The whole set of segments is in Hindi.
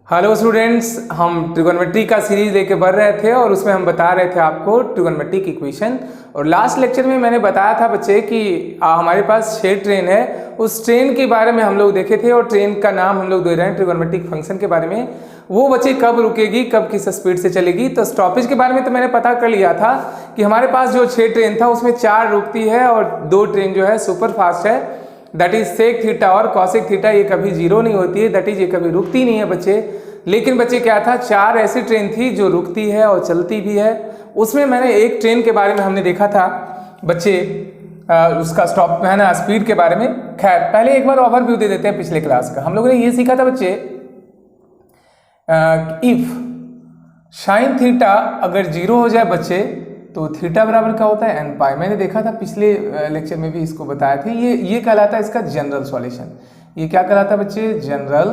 हेलो स्टूडेंट्स, हम ट्रिगोनोमेट्री का सीरीज लेके बढ़ रहे थे और उसमें हम बता रहे थे आपको ट्रिगोनोमेट्री की इक्वेशन। और लास्ट लेक्चर में मैंने बताया था बच्चे कि हमारे पास 6 ट्रेन है। उस ट्रेन के बारे में हम लोग देखे थे और ट्रेन का नाम हम लोग दे रहे हैं ट्रिगोनोमेट्रिक फंक्शन के बारे में। वो बच्चे कब रुकेगी, कब किस स्पीड से चलेगी। तो स्टॉपेज के बारे में तो मैंने पता कर लिया था कि हमारे पास जो 6 ट्रेन था उसमें 4 रुकती है और 2 ट्रेन जो है सुपर फास्ट है, दैट इज सेक थीटा और कॉसेक थीटा। ये कभी जीरो नहीं होती है, दैट इज ये कभी रुकती नहीं है बच्चे। लेकिन बच्चे क्या था, 4 ऐसी ट्रेन थी जो रुकती है और चलती भी है। उसमें मैंने एक ट्रेन के बारे में हमने देखा था बच्चे, उसका स्टॉप है ना, स्पीड के बारे में। खैर पहले एक बार ओवरव्यू दे देते हैं पिछले क्लास का। हम लोगों ने ये सीखा था बच्चे, इफ साइन थीटा अगर जीरो हो जाए बच्चे तो थीटा बराबर क्या होता है, एन पाई। मैंने देखा था पिछले लेक्चर में भी इसको बताया था। ये कहलाता है इसका जनरल सॉल्यूशन। ये क्या कहलाता है बच्चे, जनरल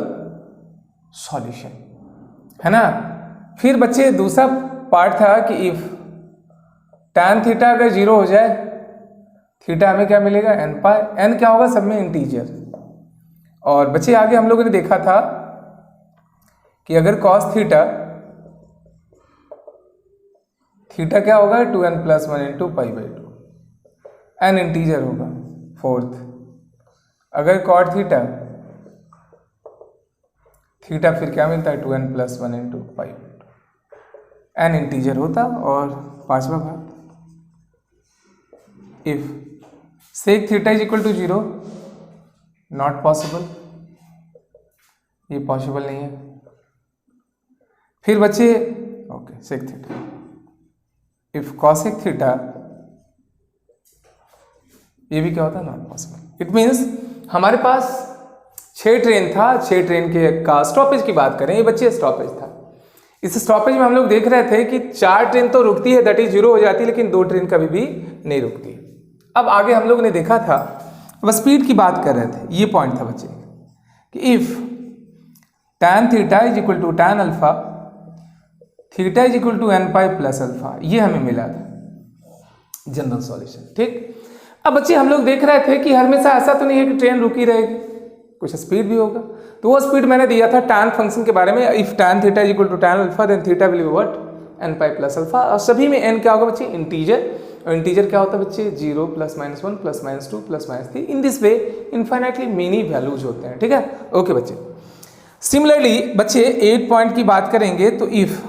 सॉल्यूशन, है ना। फिर बच्चे दूसरा पार्ट था कि इफ tan थीटा अगर जीरो हो जाए, थीटा हमें क्या मिलेगा, एन पाई। एन क्या होगा, सब में इंटीजर। और बच्चे आगे हम लोगों ने देखा था कि अगर cos थीटा, थीटा क्या होगा, 2n + 1 into pi by 2, n integer होगा। फोर्थ अगर cot थीटा, थीटा फिर क्या मिलता है, 2n + 1 into pi by 2, n integer होता। और पांचवा भाग, if sec theta is equal to zero, not possible, ये पॉसिबल नहीं है। फिर बच्चे okay, sec theta, if cosec theta, ये भी क्या होता है, नॉट पॉसिबल। इट मीन्स हमारे पास 6 ट्रेन था। 6 ट्रेन के का स्टॉपेज की बात करें, ये बच्चे स्टॉपेज था। इस स्टॉपेज में हम लोग देख रहे थे कि 4 ट्रेन तो रुकती है, दैट इज जीरो हो जाती है, लेकिन 2 ट्रेन कभी भी नहीं रुकती। अब आगे हम लोग ने देखा था, अब स्पीड की बात कर रहे थे। ये पॉइंट था बच्चे कि if tan theta is equal to tan alpha, theta is equal to n pi plus alpha, ये हमें मिला था जनरल सॉल्यूशन। ठीक, अब बच्चे हम लोग देख रहे थे कि हमेशा ऐसा तो नहीं है कि ट्रेन रुकी रहेगी, कुछ स्पीड भी होगा। तो वो स्पीड मैंने दिया था tan फंक्शन के बारे में। If tan theta is equal to tan alpha then theta will be what, n pi plus alpha. और सभी में n क्या होगा बच्चे, इंटीजर। और इंटीजर क्या होता है बच्चे, 0 + -1 + -2 + -3। In this way infinitely many values होते हैं। ठीक है, ओके बच्चे। सिमिलरली बच्चे 8 पॉइंट की बात करेंगे तो इफ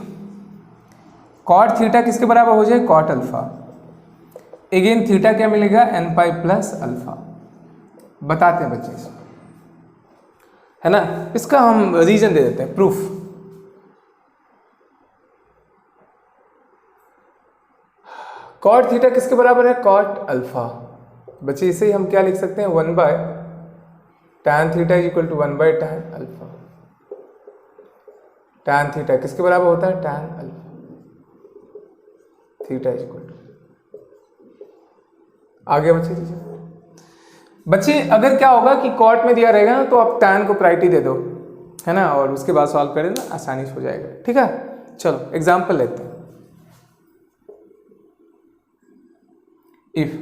cot थीटा किसके बराबर हो जाए, cot अल्फा, अगेन थीटा क्या मिलेगा, n पाई प्लस अल्फा। बताते हैं बच्चे इसको, है ना। इसका हम रीजन दे देते हैं, प्रूफ। cot थीटा किसके बराबर है, cot अल्फा। बच्चे इसे हम क्या लिख सकते हैं, 1/tan theta is equal to 1/tan alpha. tan theta किसके बराबर होता है, tan alpha, theta is equal to. आगे बच्चे अगर क्या होगा कि cot में दिया रहेगा ना, तो आप tan को प्रायोरिटी दे दो, है ना, और उसके बाद सॉल्व करें ना, आसानी से हो जाएगा। ठीक है, चलो एग्जाम्पल लेते हैं। If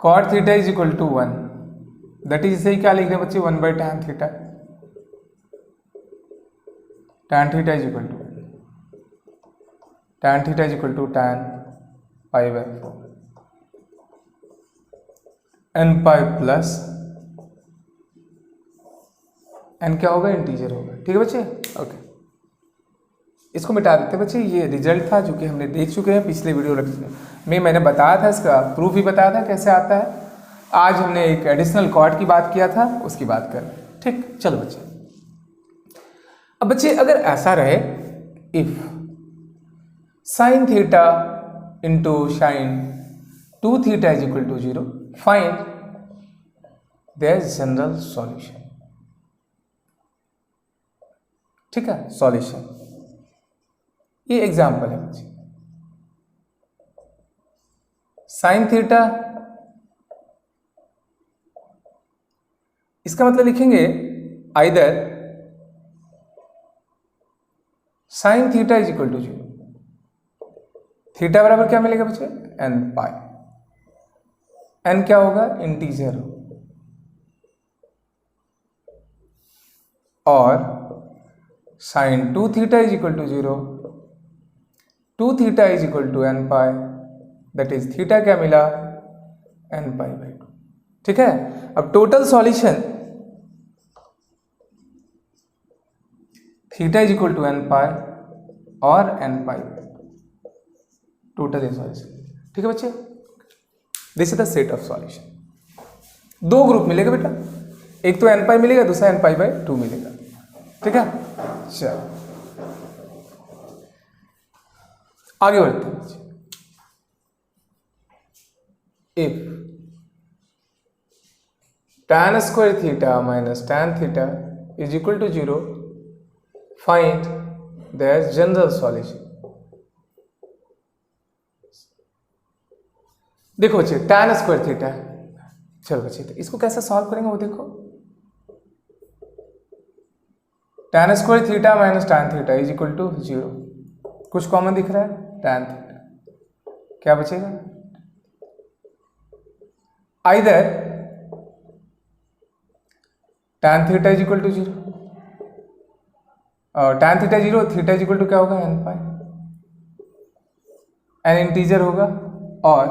cot theta is equal to 1, that is, इसे क्या लिख रहे हैं बच्चे, 1/tan theta. tan theta is equal to, tan theta is equal to tan pi by 4, n pi plus n क्या होगा, इंटीजर होगा। ठीक है बच्चे, ओके। इसको मिटा देते हैं बच्चे। ये रिजल्ट था जो कि हमने देख चुके हैं पिछले वीडियो में। मैंने बताया था, इसका प्रूफ भी बताया था कैसे आता है। आज हमने एक एडिशनल कॉट की बात किया था, उसकी बात कर। ठीक, चलो बच्चे। अब बच्चे अगर ऐसा रहे, if sine theta into sine 2 theta is equal to 0, find their general solution. ठीक है, सॉल्यूशन। ये एग्जाम्पल है बच्चे, साइन थीटा, इसका मतलब लिखेंगे either sine theta is equal to 0, theta बराबर क्या मिलेगा बच्चे, n पाई। n क्या होगा, इंटीजर हो, और sine 2 theta is equal to 0, 2 theta is equal to n pi, that is theta क्या मिला, n पाई बाई 2। ठीक है, अब total solution theta is equal to n pi और n पाई, टोटल सॉल्यूशन। ठीक है बच्चे, this is the set of solution. दो ग्रुप मिलेगा बेटा, एक तो n पाई मिलेगा, दूसरा n पाई बाई 2 मिलेगा। ठीक है, चलो आगे बढ़ते हैं बच्चे। If tan square theta minus tan theta is equal to 0, find their general solution. देखो बच्चे tan स्क्वायर थीटा है, चलो बच्चे तो इसको कैसे सॉल्व करेंगे वो देखो। tan square theta minus tan theta is equal to 0, कुछ कॉमन दिख रहा है, tan थीटा, क्या बचेगा, either tan theta is equal to 0, और tan theta 0, theta is equal to क्या होगा, n पाई, n इंटीजर होगा, और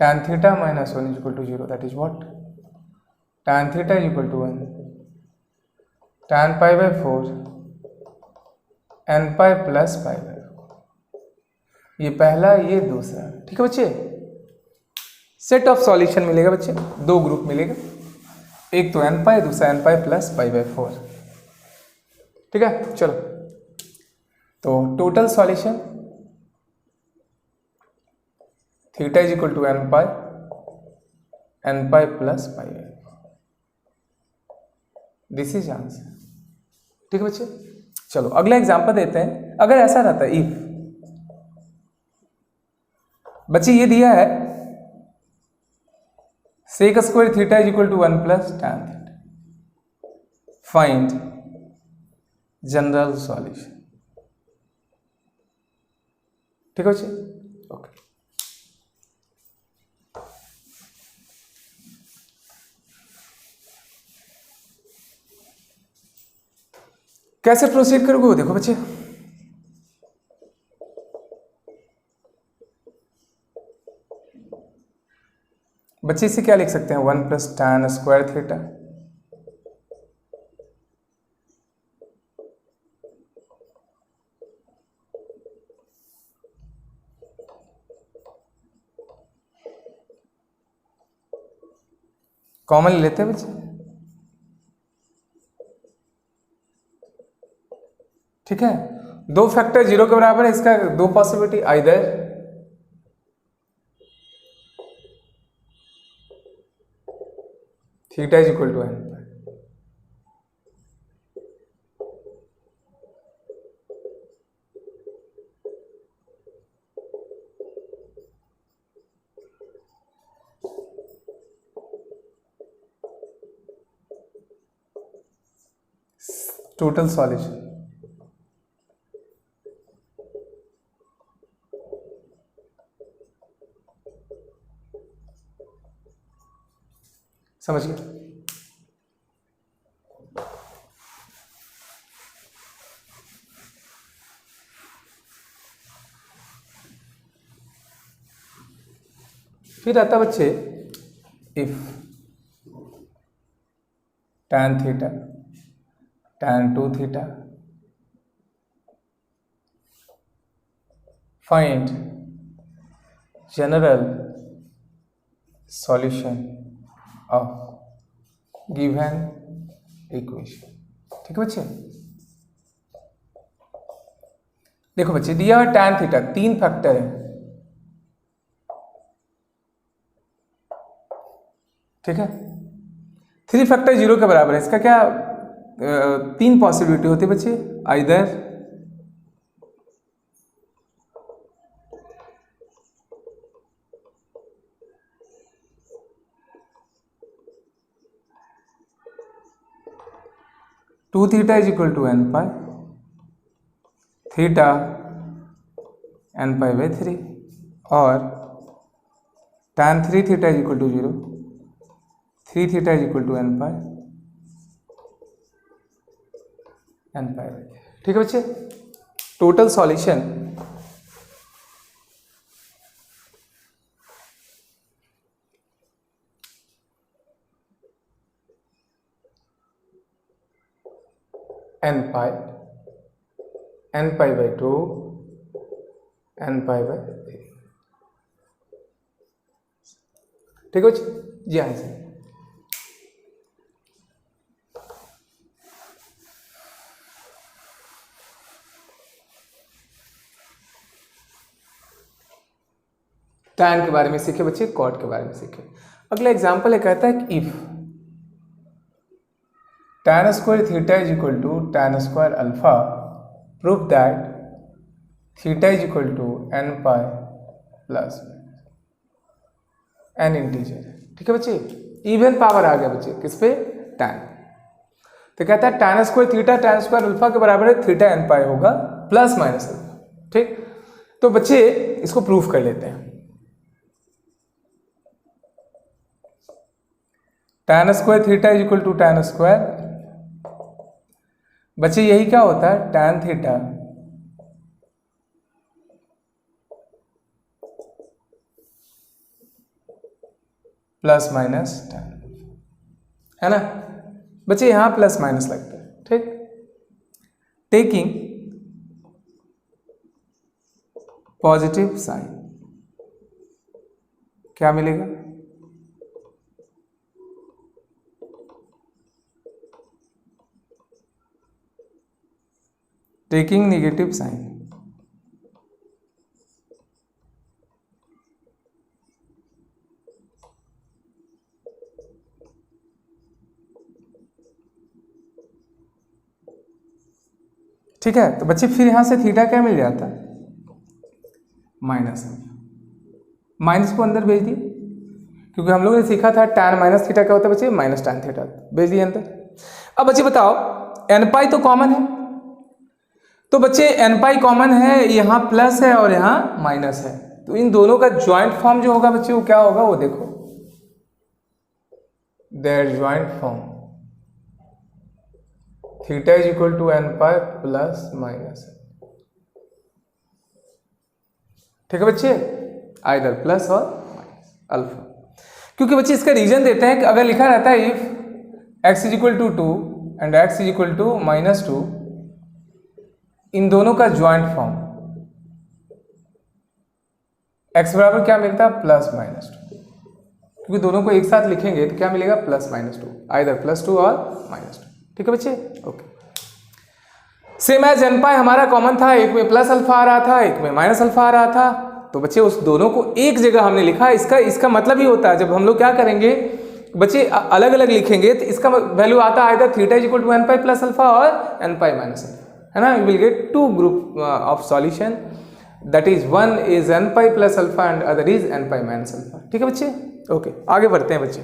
tan theta minus 1 is equal to 0, that is what, tan theta is equal to 1, tan pi by 4, n pi plus pi by 4, ये पहला ये दूसरा। ठीक है बच्चे, सेट ऑफ सॉल्यूशन मिलेगा बच्चे, दो ग्रुप मिलेगा, एक तो n पाई, दूसरा n pi plus pi by 4। ठीक है, चलो तो total solution theta is equal to n pi plus pi by, this is answer. ठीक है बच्चे, चलो अगला एग्जांपल देते हैं। अगर ऐसा रहता है, इफ बच्चे ये दिया है sec square theta is equal to 1 plus tan theta, find general solution. ठीक है बच्चे, ओके। कैसे प्रोसीड करोगे वो देखो बच्चे। बच्चे इसे क्या लिख सकते हैं, 1 plus tan square theta, common लेते हैं बच्चे। ठीक है, दो फैक्टर 0 के बराबर है, इसका दो possibility, either theta is equal to n pi, total solution समझ गए। फिर आता बच्चे if tan theta tan 2 theta, find general solution of given equation. ठीक है बच्चे, देखो बच्चे दिया है tan थीटा, तीन फैक्टर है। ठीक है, 3 फैक्टर 0 के बराबर है, इसका क्या तीन पॉसिबिलिटी होती है बच्चे, either two theta is equal to n pi, theta n pi by 3, और tan 3 theta is equal to 0, 3 theta is equal to n pi by 3। ठीक है बच्चे, total solution n pi by 2 n pi by 3। ठीक है बच्चे, जी आंसर। टैन के बारे में सीखे बच्चे, कॉट के बारे में सीखे। अगला एग्जांपल है, कहता है कि if tan square theta is equal to tan square alpha, prove that theta is equal to n pi plus n integer. ठीक है बच्चे, इवन पावर आ गया बच्चे किस पे, tan। तो कहता है tan square theta tan square alpha के बराबर है, थीटा n पाई होगा प्लस माइनस अल्फा। ठीक, तो बच्चे इसको प्रूफ कर लेते हैं। tan square theta is equal to tan square, बच्चे यही क्या होता है, tan theta plus minus tan, है ना बच्चे, यहां प्लस माइनस लगता है। ठीक, टेकिंग पॉजिटिव साइन क्या मिलेगा, टेकिंग नेगेटिव साइन ठीक है। तो बच्चे फिर यहां से थीटा क्या मिल जाता है, माइनस। माइनस को अंदर भेज दिए, क्योंकि हम लोगों ने सीखा था tan माइनस थीटा क्या होता है बच्चे, माइनस tan थीटा, भेज दिए अंदर। अब बच्चे बताओ, n पाई तो कॉमन है, तो बच्चे n पाई कॉमन है, यहां प्लस है और यहां माइनस है, तो इन दोनों का ज्वाइंट फॉर्म जो होगा बच्चे वो क्या होगा, वो देखो, their joint form theta is equal to n pi plus minus. ठीक है बच्चे, आइदर प्लस और माइनस अल्फा, क्योंकि बच्चे इसका रीजन देते हैं कि अगर लिखा रहता है if x is equal to 2 and x is equal to -2, इन दोनों का ज्वाइंट फॉर्म x बराबर क्या मिलता है, प्लस माइनस 2, क्योंकि दोनों को एक साथ लिखेंगे तो क्या मिलेगा, प्लस माइनस 2, आइदर +2 और -2। ठीक है बच्चे, ओके। सेम एज n पाई हमारा कॉमन था, एक में प्लस अल्फा आ रहा था, एक में माइनस अल्फा आ रहा था, तो बच्चे उस दोनों को एक जगह हमने लिखा। इसका मतलब ही होता है, जब हम लोग क्या करेंगे बच्चे, अलग अलग लिखेंगे तो इसका वैल्यू आता है either theta is equal to n pi plus alpha और n पाई माइनस अल्फा, है ना। You will get two group of solution, that is one is n pi plus alpha and other is n pi minus alpha. ठीक है बच्चे, ओके, आगे बढ़ते हैं बच्चे,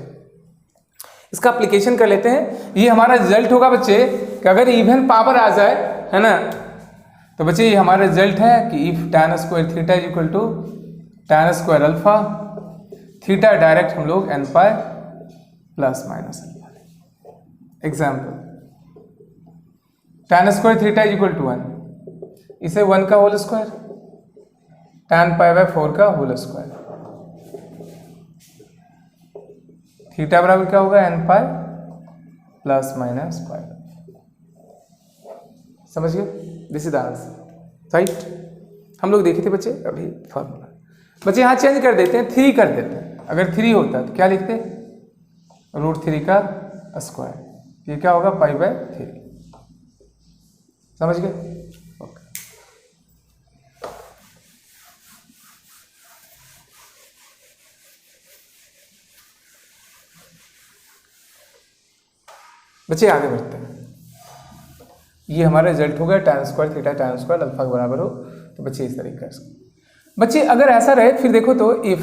इसका एप्लीकेशन कर लेते हैं। ये हमारा रिजल्ट होगा बच्चे कि अगर इवन पावर आ जाए, है ना, तो बच्चे ये हमारा रिजल्ट है कि if tan square theta is equal to tan square alpha, theta direct हम लोग n pi plus minus alpha. Example, tan square theta is equal to 1, इसे 1 का whole square, tan pi by 4 का होल स्क्वायर, थीटा बराबर क्या होगा, n pi plus minus pi. समझ गए, this is the answer, right. हम लोग देखे थे बच्चे अभी फॉर्मूला, बच्चे यहाँ चेंज कर देते हैं, 3 कर देते हैं। अगर 3 होता तो क्या लिखते, √3 का स्क्वायर, ये क्या होगा, पाई बाय 3। समझ गए, ओके। बच्चे आगे बढ़ते हैं, ये हमारा रिजल्ट होगा tan square theta tan square alpha के बराबर हो, तो बच्चे इस तरीके से। बच्चे अगर ऐसा रहे फिर देखो तो इफ,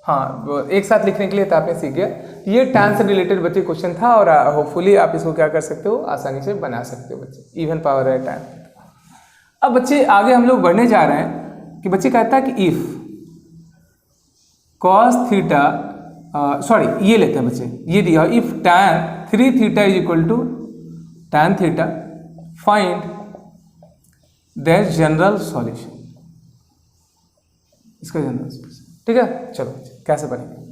हाँ एक साथ लिखने के लिए तो आपने सीख गया, ये tan से रिलेटेड बच्चे क्वेश्चन था और होपफुली आप इसको क्या कर सकते हो, आसानी से बना सकते हो बच्चे, इवन पावर है tan। अब बच्चे आगे हम लोग बढ़ने जा रहे हैं कि बच्चे कहता है कि इफ cos थीटा, सॉरी ये लेते हैं बच्चे, ये दिया if tan 3 theta is equal to tan theta, find that general solution, इसका जनरल सॉल्यूशन। ठीक है, चलो कैसे बनेगा।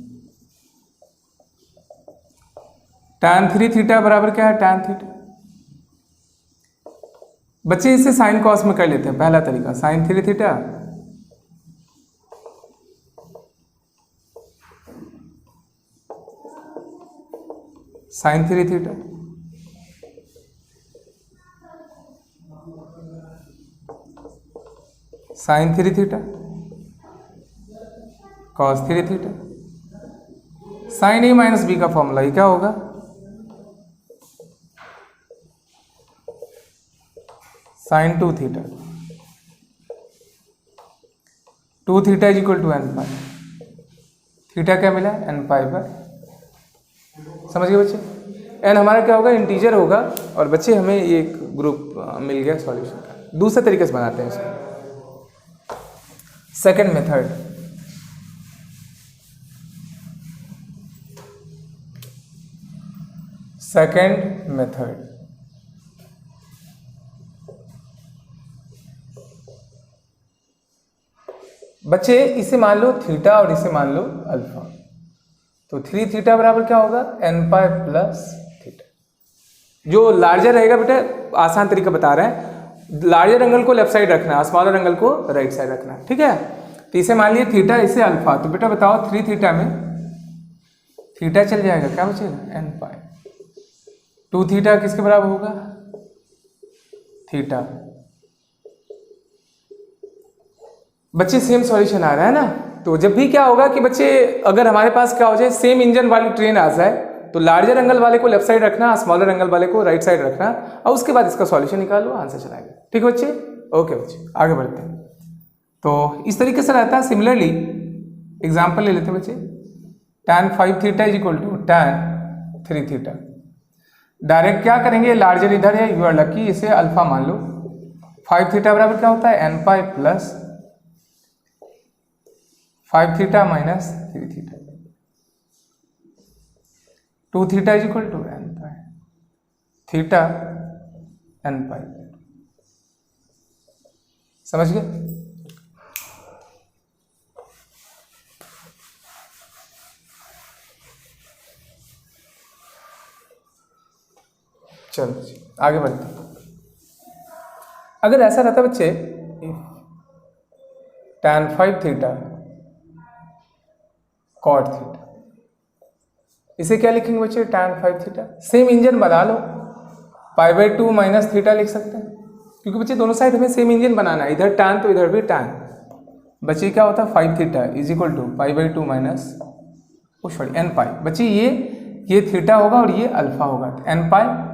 tan 3 थीटा बराबर क्या है, tan थीटा। बच्चे इसे साइन कॉस में कर लेते हैं, पहला तरीका sin 3 theta sin 3 theta sin 3 theta cos 3 theta. sin a minus b का फॉर्मूला ये क्या होगा, sin 2 theta. 2 theta is equal to n pi, theta क्या मिला n पाई पर। समझ गए बच्चे, n हमारा क्या होगा, इंटीजर होगा। और बच्चे हमें ये एक ग्रुप मिल गया सॉल्यूशन का। दूसरे तरीके से बनाते हैं इसको, सेकंड मेथड। सेकंड मेथड, बच्चे इसे मान लो थीटा और इसे मान लो अल्फा। तो 3 थीटा बराबर क्या होगा, n पाई प्लस थीटा। जो लार्जर रहेगा बेटा, आसान तरीका बता रहे हैं, लार्जर एंगल को लेफ्ट साइड रखना, स्मॉलर एंगल को राइट साइड रखना। ठीक है, तो इसे मान लिया थीटा, इसे अल्फा। तो बेटा बताओ 3 थीटा में थीटा चल जाएगा, क्या बचेगा, n पाई। 2 थीटा किसके बराबर होगा, थीटा। बच्चे सेम सॉल्यूशन आ रहा है ना। तो जब भी क्या होगा कि बच्चे, अगर हमारे पास क्या हो जाए, सेम इंजन वाली ट्रेन आ जाए, तो लार्जर एंगल वाले को लेफ्ट साइड रखना, स्मॉलर एंगल वाले को राइट साइड रखना, और उसके बाद इसका सॉल्यूशन निकालो, आंसर चलाएगा। ठीक है बच्चे, ओके बच्चे आगे बढ़ते हैं। तो इस तरीके से रहता है। सिमिलरली एग्जाम्पल ले लेते हैं बच्चे, tan 5 theta is equal to tan 3 theta. Direct क्या करेंगे, लार्जर इधर है, यू आर लकी, इसे अल्फा मान लो। 5 थीटा बराबर क्या होता है, n pi plus 5 theta minus 3 theta. 2 theta is equal to n pi, theta n pi. समझ गए। चलो आगे बढ़ते हैं। अगर ऐसा रहता बच्चे, tan 5 थीटा कॉट थीटा, इसे क्या लिखेंगे बच्चे, tan 5 थीटा। सेम इंजन बना लो, π/2 माइनस थीटा लिख सकते हैं, क्योंकि बच्चे दोनों साइड हमें सेम इंजन बनाना है, इधर tan तो इधर भी tan। बच्चे क्या होता है, 5 theta is equal to π/2 minus n pi. बच्चे ये थीटा होगा और ये अल्फा होगा, n पाई।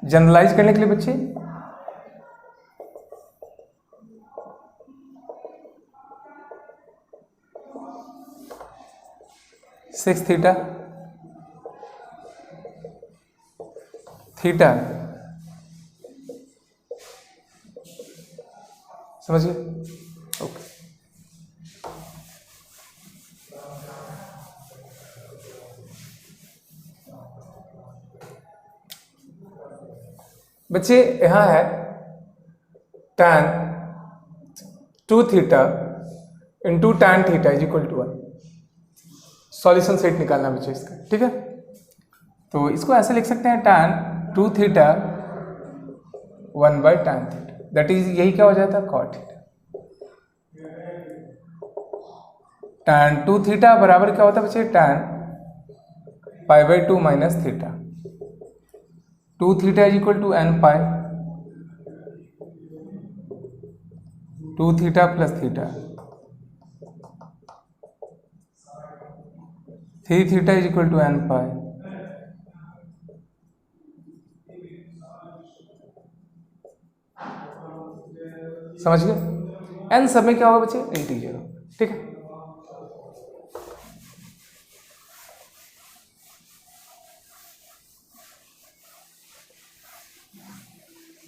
जनरलाइज करने के लिए बच्चे, सिक्स थीटा थीटा, समझिए, ओके। बच्चे यहां है tan 2 theta into tan theta is equal to 1। Solution set निकालना बच्चे इसका। ठीक है, तो इसको ऐसे लिख सकते हैं, tan 2 theta 1/tan theta, that is, यही क्या हो जाता है, cot थीटा। tan 2 थीटा बराबर क्या होता है बच्चे, tan π/2 minus theta. 2 theta is equal to n pi, 2 theta plus theta. 3 theta is equal to n pi, समझ गए। n सब में क्या होगा बच्चे, इंटीजर। ठीक है,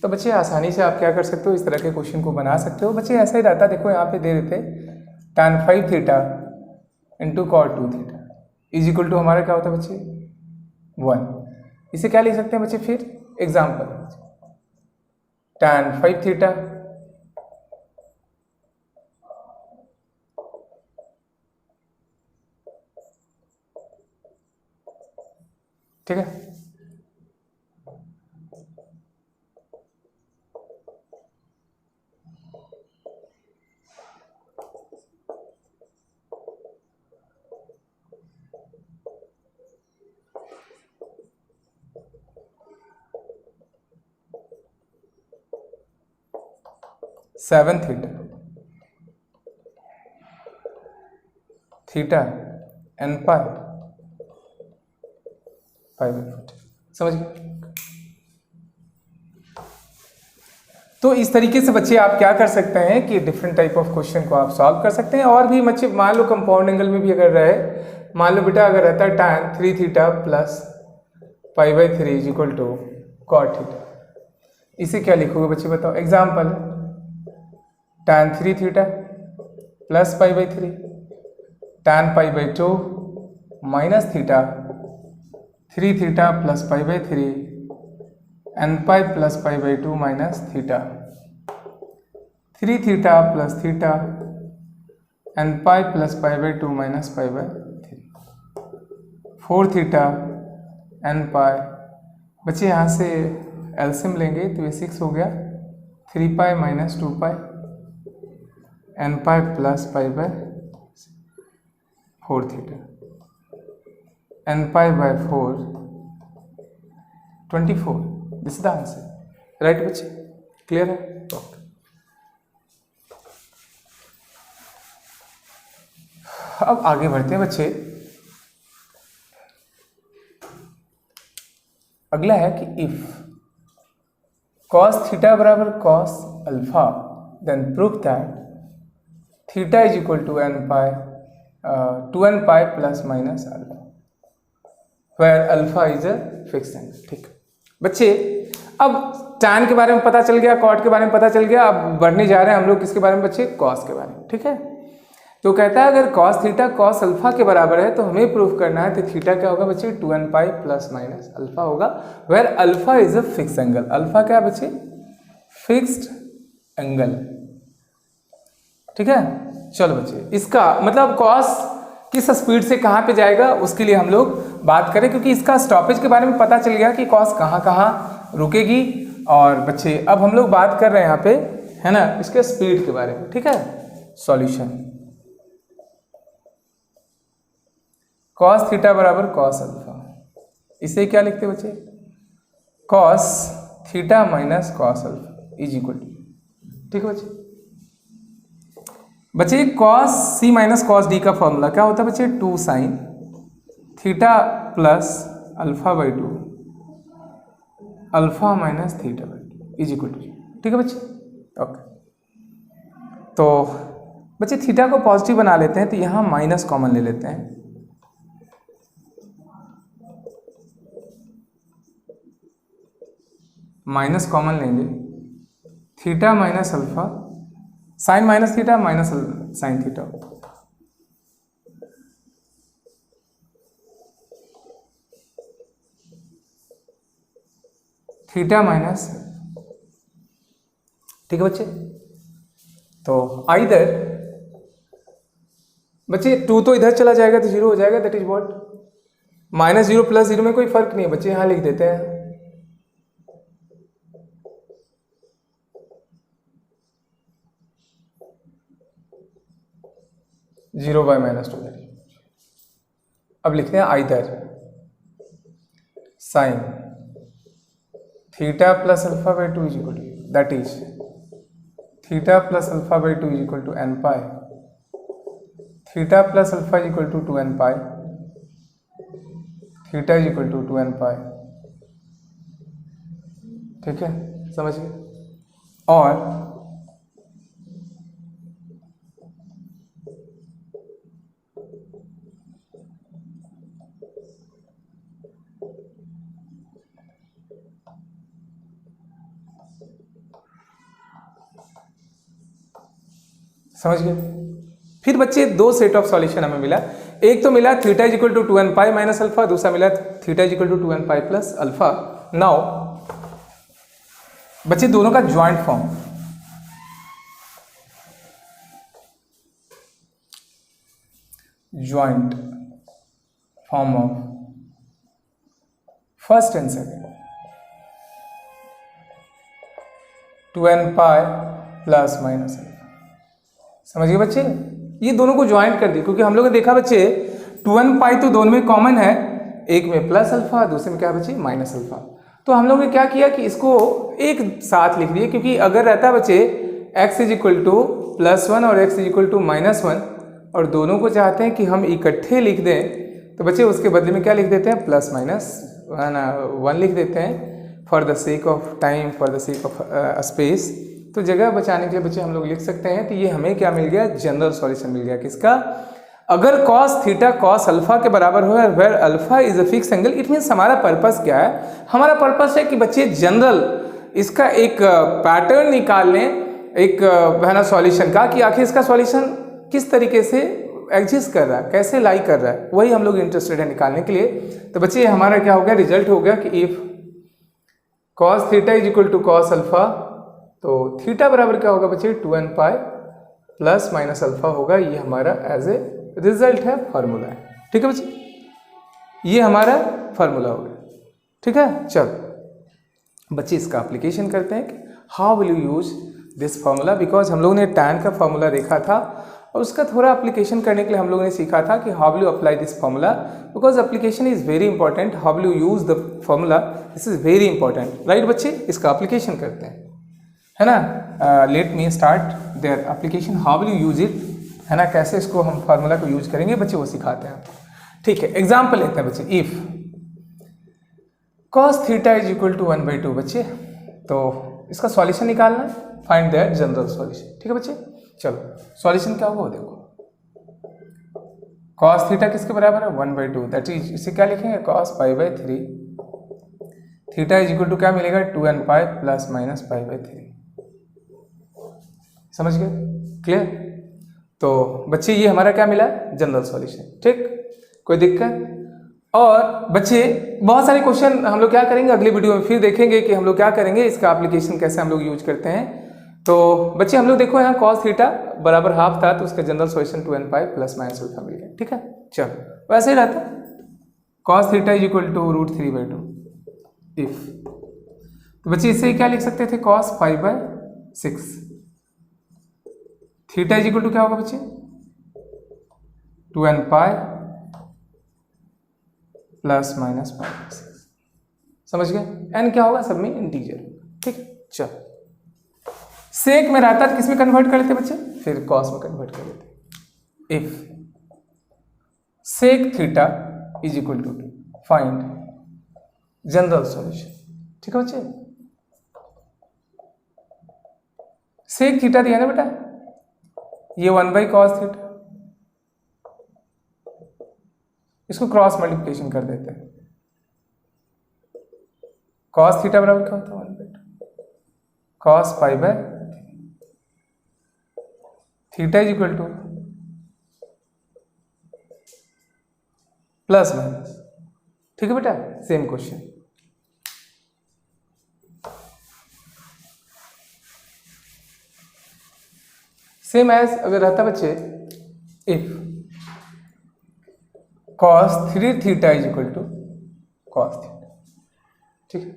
तो बच्चे आसानी से आप क्या कर सकते हो, इस तरह के क्वेश्चन को बना सकते हो। बच्चे ऐसा ही रहता, देखो यहाँ पे दे देते tan 5 theta into cot 2 theta is equal to, हमारा क्या होता है बच्चे, 1। इसे क्या लिख सकते हैं बच्चे, फिर एग्जाम्पल, tan 5 थीटा ठीक है। Seven theta n pi five समझ गए। तो इस तरीके से बच्चे आप क्या कर सकते हैं कि डिफरेंट टाइप ऑफ क्वेश्चन को आप सॉल्व कर सकते हैं। और भी बच्चे मान लो कंपाउंड एंगल में भी अगर रहे, मान लो बेटा अगर रहता है tan 3 theta plus pi by 3 is equal to cot theta, इसे क्या लिखोगे बच्चे बताओ। Example tan 3 theta plus pi by 3 tan pi by 2 minus theta 3 theta plus pi by 3 n pi plus pi by 2 minus theta 3 theta plus theta n pi plus pi by 2 minus pi by 3 4 theta n pi. बच्चे यहाँ से एलसीएम लेंगे तो ये 6 हो गया, 3 pi minus 2 pi n pi plus pi by 4 theta n pi by 4 24। This is the answer. Right बच्चे, क्लियर है। अब आगे बढ़ते हैं बच्चे। अगला है कि इफ cos थीटा बराबर cos alpha then prove that theta is equal to n pi 2n pi plus minus alpha where alpha is a fixed angle. ठीक बच्चे, अब tan के बारे में पता चल गया, cot के बारे में पता चल गया। अब बढ़ने जा रहे हैं हम लोग किसके बारे में बच्चे, cos के बारे में। ठीक है, तो कहता है अगर cos थीटा cos अल्फा के बराबर है तो हमें प्रूफ करना है तो थीटा क्या होगा बच्चे, 2n pi plus minus alpha होगा where alpha is a fix angle. Alpha क्या है बच्चे, फिक्स्ड एंगल। ठीक है, चलो बच्चे इसका मतलब cos किस स्पीड से कहाँ पे जाएगा उसके लिए हम लोग बात करें, क्योंकि इसका स्टॉपेज के बारे में पता चल गया कि cos कहाँ कहाँ रुकेगी। और बच्चे अब हम लोग बात कर रहे हैं यहाँ पे, है ना, इसके स्पीड के बारे में। ठीक है, सॉल्यूशन cos थीटा बराबर cos अल्फा, इसे क्या लिखते हैं बच्चे, cos theta minus cos alpha is equal to. ठीक है बच्चे cos c minus cos d का फॉर्मूला क्या होता है बच्चे, 2 sine theta plus alpha by 2 alpha minus theta by 2 is equal to. ठीक है बच्चे, ओके। तो बच्चे थीटा को पॉजिटिव बना लेते हैं तो यहाँ माइनस कॉमन ले लेते हैं। माइनस कॉमन लेंगे, theta minus alpha, sine minus theta minus sine theta, theta minus. ठीक है बच्चे, तो आइदर बच्चे 2 तो इधर चला जाएगा तो 0 हो जाएगा, that is what, minus 0 plus 0 में कोई फर्क नहीं है बच्चे, यहां लिख देते हैं 0 बाय माइनस 2। अब लिखते हैं either sine theta plus alpha by 2 is equal to, that is theta plus alpha by 2 is equal to n pi, theta plus alpha is equal to 2n pi, theta is equal to 2n pi. ठीक है, समझ गए। और समझ गए। फिर बच्चे 2 सेट ऑफ सॉल्यूशन हमें मिला, एक तो मिला theta is equal to 2n pi minus alpha, दूसरा मिला theta is equal to 2n pi plus alpha. Now बच्चे दोनों का joint form, joint form of first and second 2n pi plus minus alpha. समझिए बच्चे, ये दोनों को ज्वाइन कर दिए, क्योंकि हम लोगों ने देखा बच्चे 2n पाई तो दोनों में कॉमन है, एक में प्लस अल्फा दूसरे में क्या बच्चे माइनस अल्फा। तो हम लोगों ने क्या किया कि इसको एक साथ लिख दिए, क्योंकि अगर रहता बच्चे x इज इक्वल टू +1 और x इज इक्वल टू -1 और दोनों को चाहते हैं कि हम इकट्ठे लिख दें, तो बच्चे उसके बदले में क्या लिख देते हैं +-1 लिख देते हैं for the sake of time, for the sake of space. तो जगह बचाने के लिए बच्चे हम लोग लिख सकते हैं। तो ये हमें क्या मिल गया, जनरल सॉल्यूशन मिल गया किसका, अगर cos थीटा cos अल्फा के बराबर हो where alpha is a fix angle, it means हमारा पर्पस क्या है, हमारा पर्पस है कि बच्चे जनरल इसका एक पैटर्न निकाल लें, एक है ना सॉल्यूशन का, कि आखिर इसका सॉल्यूशन किस तरीके से एग्जिस्ट कर रहा है, कैसे लाई कर रहा है, वही हम लोग इंटरेस्टेड है निकालने के लिए। तो बच्चे हमारा क्या हो गया, रिजल्ट हो गया कि if cos theta is equal to cos alpha, तो थीटा बराबर क्या होगा बच्चे 2n pi plus minus alpha होगा। ये हमारा एज ए रिजल्ट है, फार्मूला है। ठीक है बच्चे, ये हमारा फार्मूला हो गया। ठीक है, चलो बच्चे इसका एप्लीकेशन करते हैं कि how will you use this formula, because हम लोगों ने टैन का फार्मूला देखा था और उसका थोड़ा एप्लीकेशन करने के लिए हम लोगों ने सीखा था कि how will you apply this formula, because application is very important. How will you use the formula, this is very important, right बच्चे। इसका एप्लीकेशन करते हैं, है ना। Let me start their application, how will you use it, है ना, कैसे इसको हम फार्मूला को यूज करेंगे बच्चे वो सिखाते हैं। ठीक है, एग्जाम्पल लेते हैं बच्चे। If cos theta is equal to 1/2 बच्चे, तो इसका सॉल्यूशन निकालना, फाइंड दैट जनरल सॉल्यूशन। ठीक है बच्चे, चलो सॉल्यूशन क्या होगा वो देखो। cos थीटा किसके बराबर है 1/2, दैट इज, इसे क्या लिखेंगे cos π/3, theta is equal to क्या मिलेगा 2n पाई प्लस माइनस π/3। समझ गए, क्लियर। तो बच्चे ये हमारा क्या मिला, जनरल सॉल्यूशन। ठीक, कोई दिक्कत। और बच्चे बहुत सारे क्वेश्चन हम लोग क्या करेंगे अगली वीडियो में फिर देखेंगे कि हम लोग क्या करेंगे, इसका एप्लीकेशन कैसे हम लोग यूज करते हैं। तो बच्चे हम लोग देखो यहाँ cos थीटा बराबर हाफ था, तो उसका general solution 2n pi plus minus alpha मिल गया। ठीक है, चलो वैसे ही रहता cos theta is equal to √3/2 if, तो बच्चे इससे क्या लिख सकते थे cos 5/6, theta is equal to क्या होगा बच्चे 2n पाई प्लस माइनस π/6। समझ गए, n क्या होगा सब में इंटीजर। ठीक है, चलो सेक में रहता तो किस में कन्वर्ट कर लेते बच्चे, फिर cos में कन्वर्ट कर लेते। If sec theta is equal to find general solution. ठीक है बच्चे, सेक थीटा दिया ना बेटा, ये 1/cos थीटा, इसको क्रॉस मल्टीप्लिकेशन कर देते हैं। cos थीटा बराबर क्या होता है 1/2 cos π/3, theta is equal to plus minus. ठीक है बेटा, सेम क्वेश्चन। सेम एज अगर रहता बच्चे if cos 3 theta is equal to cos theta. ठीक है,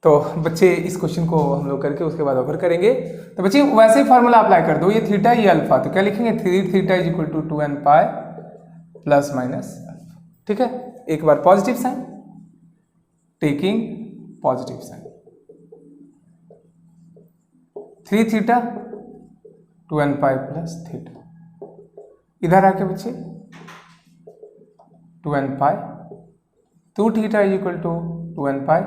तो बच्चे इस क्वेश्चन को हम लोग करके उसके बाद ऑफर करेंगे। तो बच्चे वैसे ही फार्मूला अप्लाई कर दो, ये थीटा ये अल्फा, तो क्या लिखेंगे 3 theta is equal to 2n pi plus minus alpha. ठीक है, एक बार positive sign, taking positive sign, 3 theta 2n pi plus theta, इधर आके बच्चे 2n pi, 2 theta is equal to 2n pi,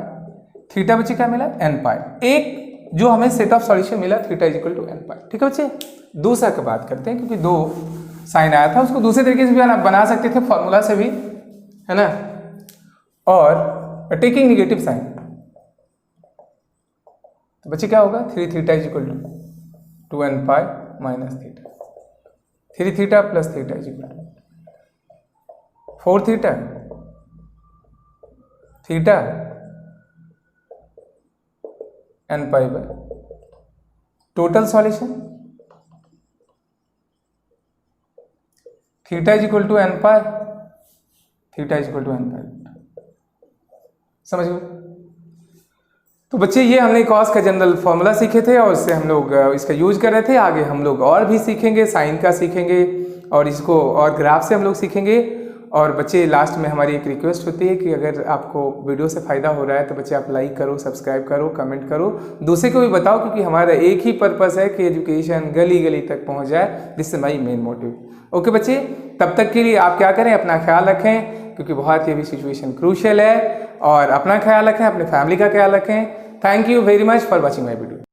theta बच्चे क्या मिला n पाई, एक जो हमें सेट ऑफ सॉल्यूशन मिला theta is equal to n pi. ठीक है बच्चे, दूसरा की बात करते हैं, क्योंकि दो साइन आया था, उसको दूसरे तरीके से भी बना सकते थे, फॉर्मूला से भी, है ना। और टेकिंग निगेटिव साइन, तो बच्चे क्या होगा 3 theta is equal to 2n pi minus theta, 3 theta plus theta is equal to 4 theta, theta n pi by, total solution theta is equal to n pi, theta is equal to n pi, समझ गए। तो बच्चे ये हमने कॉस का जनरल फॉर्मूला सीखे थे और उससे हम लोग इसका यूज कर रहे थे। आगे हम लोग और भी सीखेंगे, साइन का सीखेंगे और इसको और ग्राफ से हम लोग सीखेंगे। और बच्चे लास्ट में हमारी एक रिक्वेस्ट होती है कि अगर आपको वीडियो से फ़ायदा हो रहा है तो बच्चे आप लाइक करो, सब्सक्राइब करो, कमेंट करो, दूसरे को भी बताओ, क्योंकि हमारा एक ही पर्पस है कि एजुकेशन गली गली तक पहुंच जाए। This is my main motive. Okay बच्चे, तब तक के लिए आप क्या करें, अपना ख्याल रखें, क्योंकि बहुत ही अभी सिचुएशन क्रूशियल है। और अपना ख्याल रखें, अपने फैमिली का ख्याल रखें। Thank you very much for watching my video.